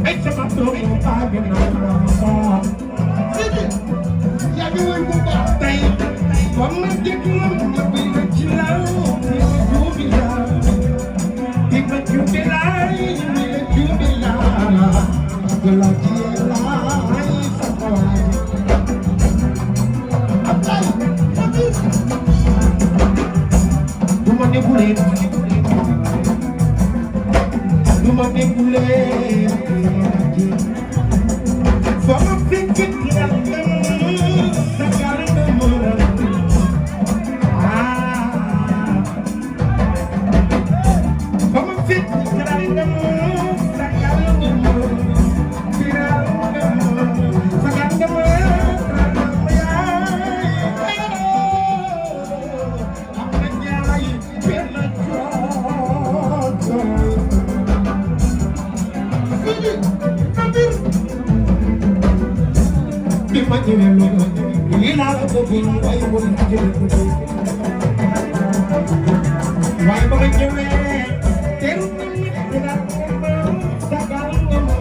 ay sama doom baa gën a baax Sidi yaa ngi woy bu baax tey ba ma déglu ma bind ci law di ma juubi laa di ma juubi laa di ma juubi laa di la jiyee laa sa kawaay Ablaye du ma déglulee du ma déglulee foo ma fekk yàlla sa kàlla mën a foo ma fekk yàlla sa kàlla mën a sa kàlla mën ma ñëwee loolu lii laa la ko bëgg waaye moo la jëlee ko tey waaye ba ma ñëwee teru na nit dina sagal nga ma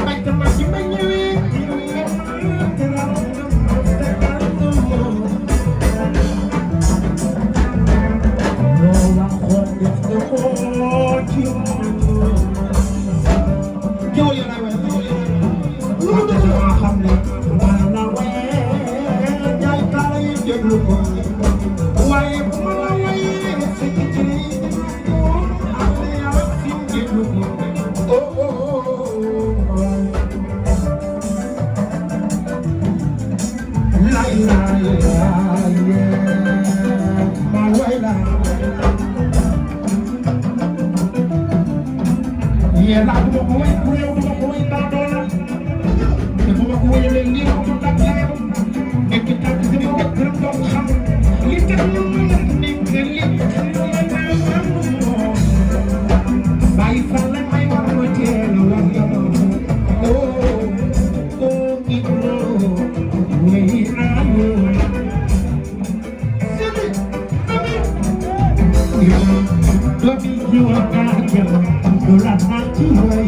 ay tama ci ma ñëwee teral nga ma sagal nga ma loo waxoon def nga ko ci waaye bu ma la wayee sa jigéen ak yàlla fi mu déglu ko lay ma way la yéen laa bu ma ko way bu réew bu ma ko way daa doon te bu ma ko wayee léegi lii ko mu tàgg laa nekk tàgg si biir gërëm doon xam li tax ñu mën a nekk li bàyyi fan la may war ma teel war nga ma Ibro wey naa yo doomi jiwa kaa jëm du la naan ci way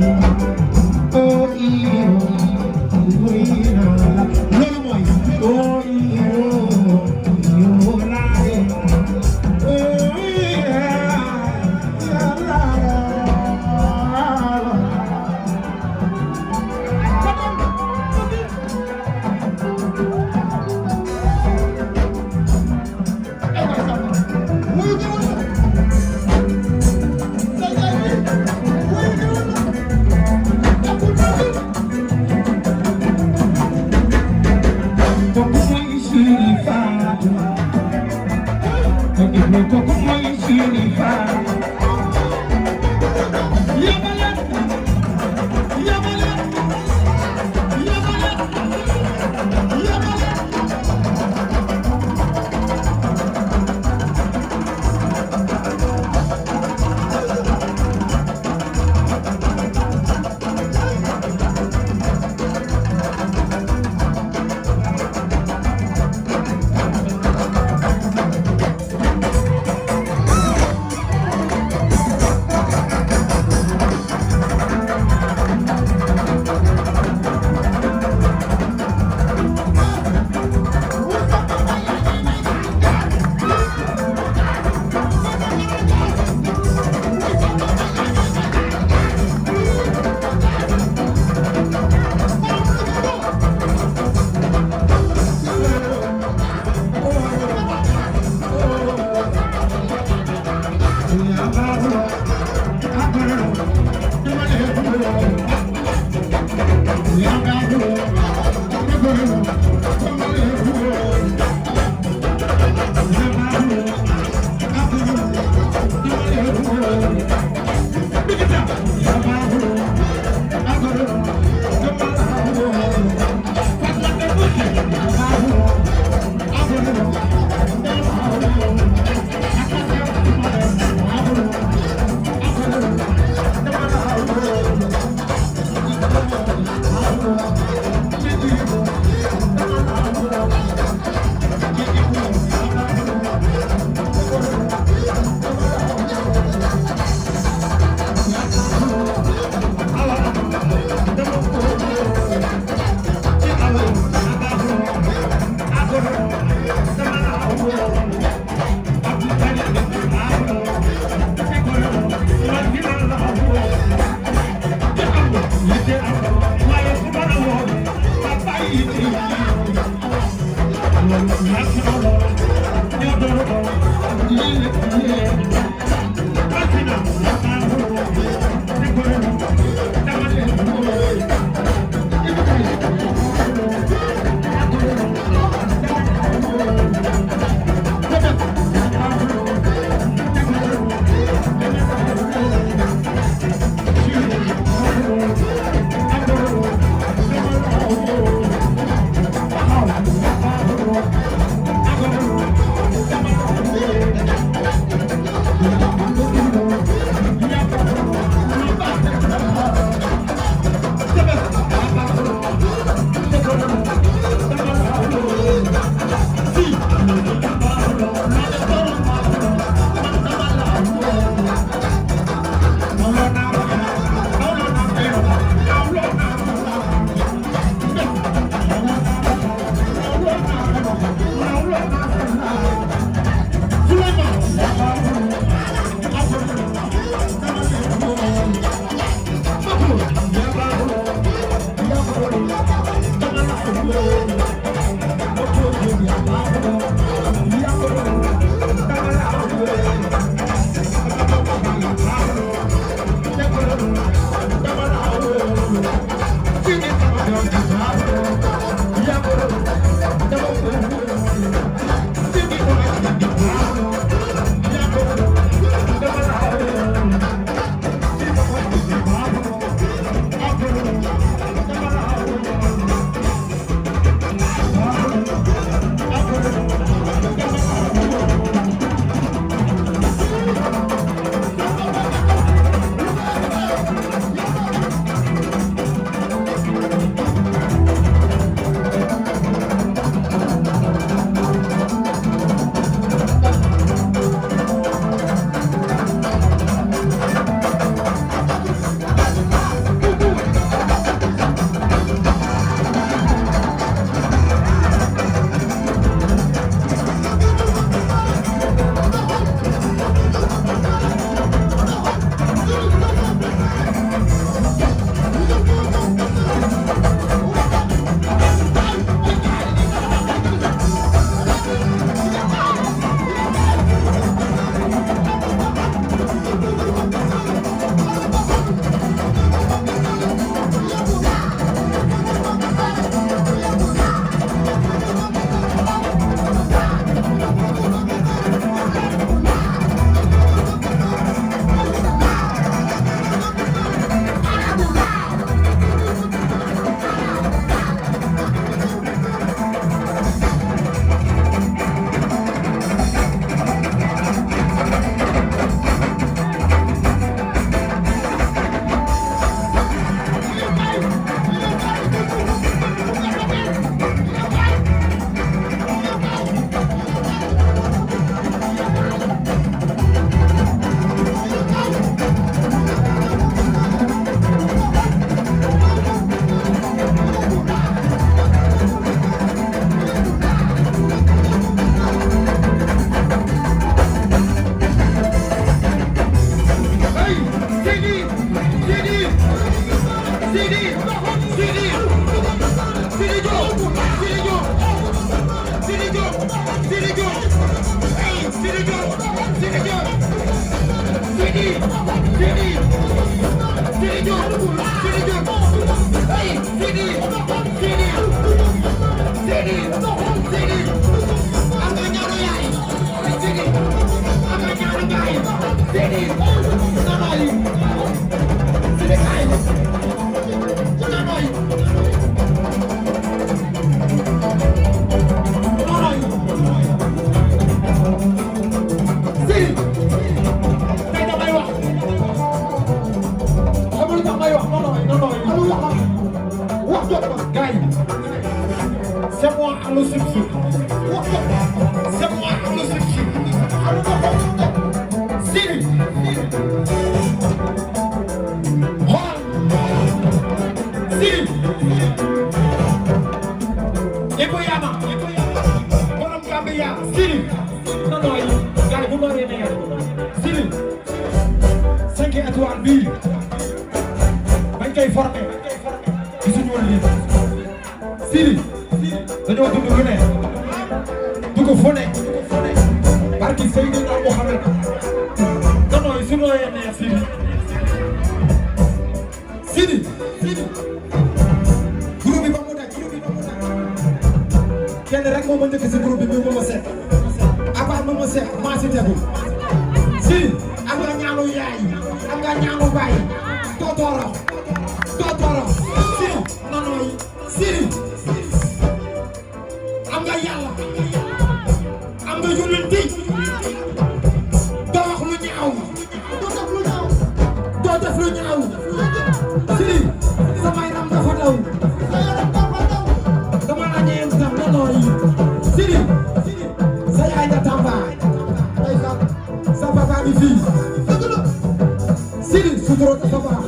Siri Sidi sutura dafa baax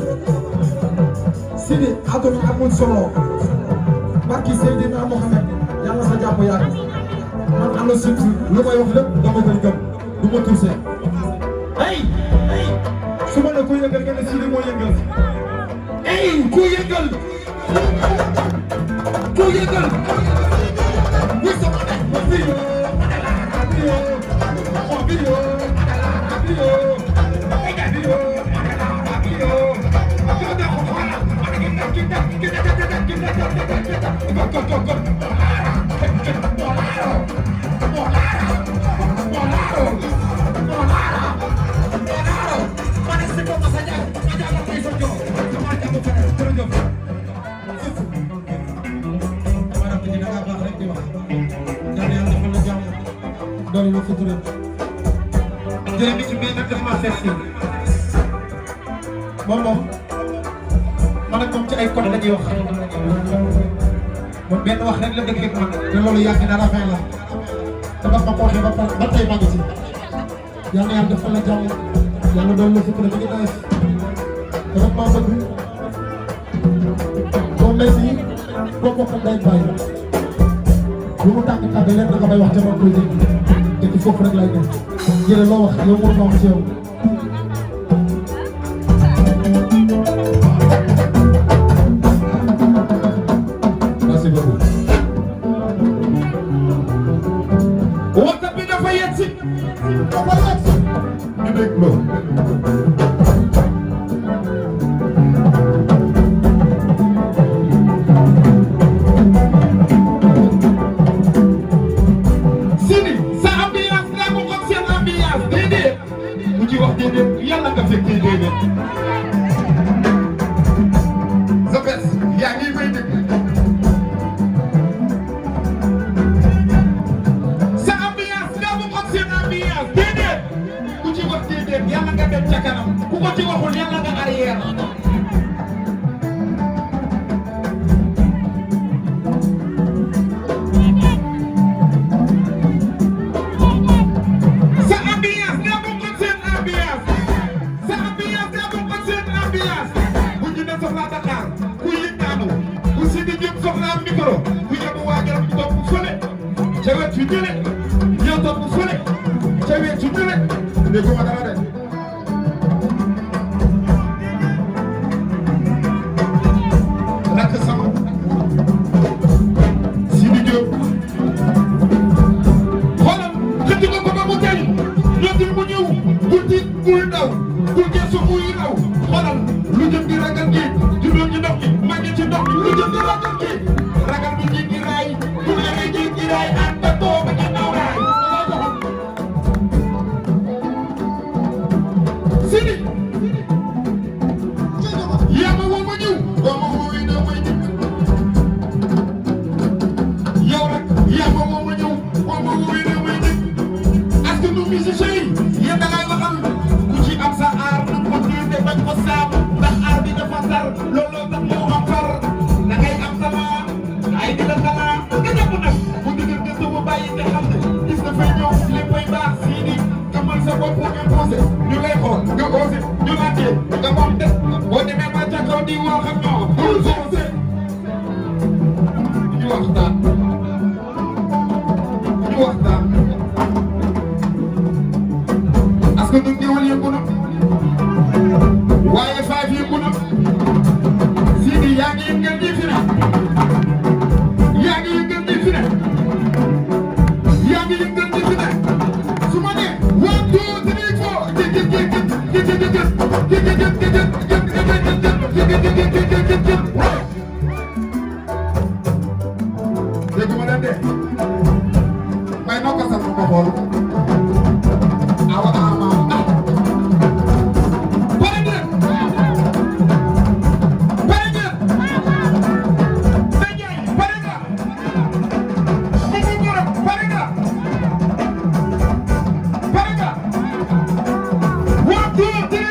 Sidi àdduna amul solo barki Seydina Mohamed yàlla sa jàpp yàgg man am na surtout lu may wax lépp dama koy gëm du ma tuuse hey su ma ne ku yëngal nga ne Sidi moo yëngal hey ku yëngal oui sama ne ma video doole la sutura jërëjëf bi nag daf ma seet si moom man ak moom ci ay côté la ñuy wax moom benn wax rek la dëgg ak man te loolu yàgg na rafet la te daf ma ko waxee ba tey maa ngi ci yal na yàlla defal la jàmm yàlla doole la sutura bi ngi nees te daf maa bëgg boo mel nii boo bokkam day bàyyi lu mu tàgg tàgg leen da nga may wax te man koy dégg te ci foofu rek lay def jërë loo wax yow moo wax ci yow merci beaucoup waxta bi dafa yegg si ñu dégg loolu yàlla nga fekk déedéet Zobes yaa ngi may dégg sa ambiance nga mu xam seen ambiance déedéet ku ci wax déedéet yàlla nga dem ca kanam ku ko ci waxul yàlla nga arrière cewet ci jële yow topp fële cewet ci jële déggu ma dara de nak sama Sidi Diop xoolal xëcc nga ko ba mu tey ñootil mu ñëw bul tiit bul daw bul geesu muy daw xoolal lu jëm di ragal gi juddoo ci ndox mi màgge ci ndox mi lu jëm di ragal gi ragal bu jéggi raay bu lere jéggi raay ànd ak booba ca naw raay Sidi yaa ma woo ma ñëw boo ma woowee doo may dikk yow rek yaa ma woo ma ñëw boo ma woowee doo may dikk est-ce que nous musiciens yi yéen da ngay waxal ku ci am sa aar na ko diine bañ ko saam ndax aar bi dafa sar looloo tax moo am far da ngay am talent ay di la talent nga jàpp nag bu dëgër nga tëb bàyyi te xam ne gis na fay ñëw léppay baax Sidi kamal sa bopp imposé ñu lay xool nga osé ñu laajte nga moom des boo demee ba ca kaw di wax ak ñoom bul soosé ñu waxtaan parce que du ñëwal yëngu na waaye faaf yëngu na Sidi yaa ngi yëngal ñi fi ne yaa ngi yëngal ñi fi ne yaa ngi yëngal ñi fi ne su ma nee 1 2 3 4 may nokka sax ma xool awa ama pare ngeen pare nga pare nga pare nga 1 2 3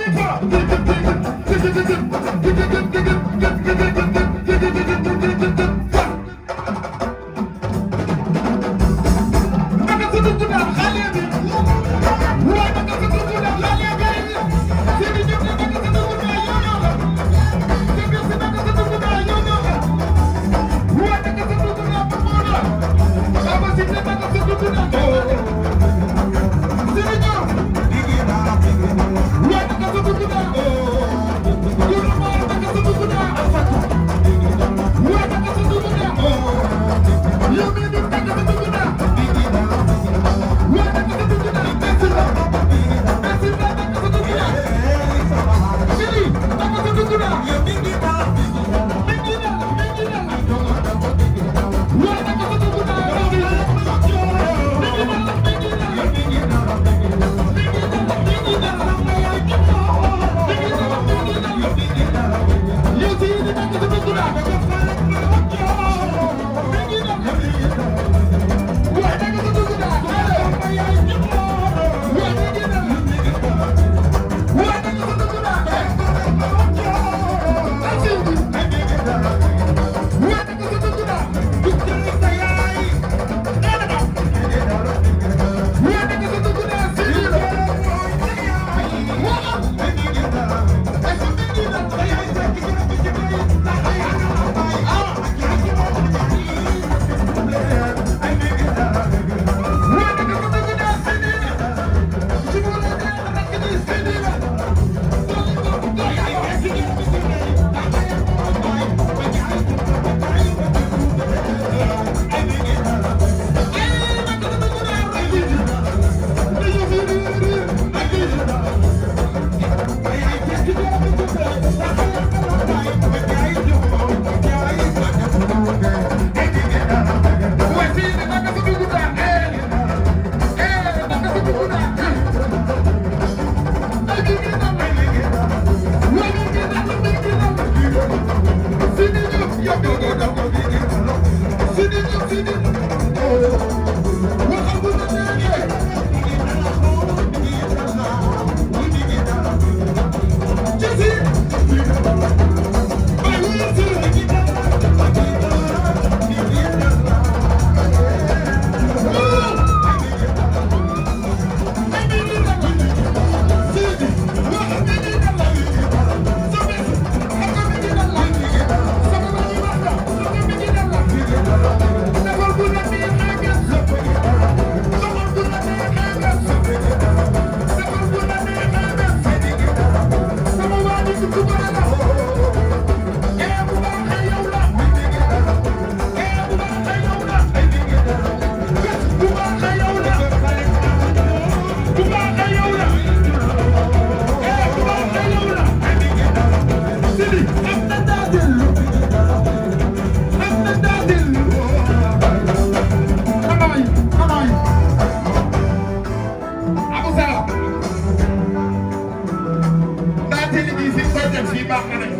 baax na nag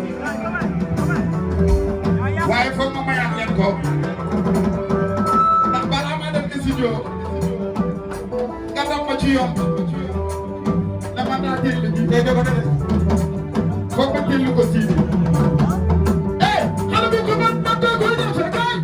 waaye foog ma mayaat leen ko ndax balaa ma dem studio nga doon ma ci yoon dama daa jël ji day dogo de foog ma jël ko si eh xale bi ko man ma dogo ñëw sa kay